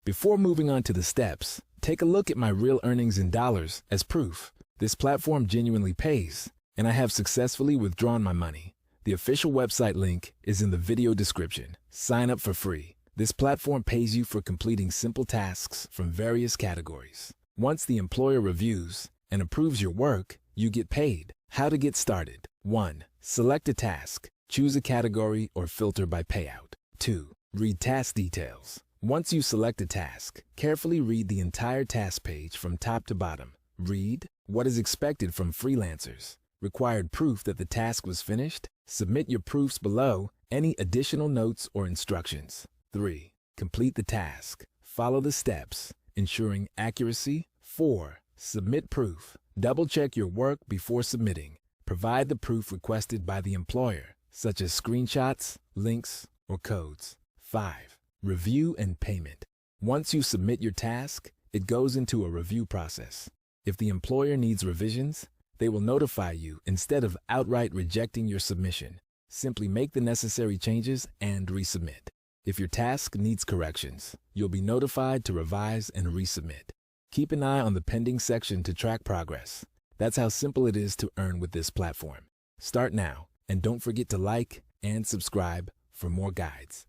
Before moving on to the steps, take a look at my real earnings in dollars as proof. This platform genuinely pays, and I have successfully withdrawn my money. The official website link is in the video description. Sign up for free. This platform pays you for completing simple tasks from various categories. Once the employer reviews and approves your work, you get paid. How to get started. 1. Select a task. Choose a category or filter by payout. 2. Read task details. Once you select a task, carefully read the entire task page from top to bottom. Read what is expected from freelancers. Required proof that the task was finished? Submit your proofs below, any additional notes or instructions. 3. Complete the task. Follow the steps, ensuring accuracy. 4. Submit proof. Double-check your work before submitting. Provide the proof requested by the employer, such as screenshots, links, or codes. 5. Review and payment. Once you submit your task, it goes into a review process. If the employer needs revisions, they will notify you instead of outright rejecting your submission. Simply make the necessary changes and resubmit. If your task needs corrections, you'll be notified to revise and resubmit. Keep an eye on the pending section to track progress. That's how simple it is to earn with this platform. Start now, and don't forget to like and subscribe for more guides.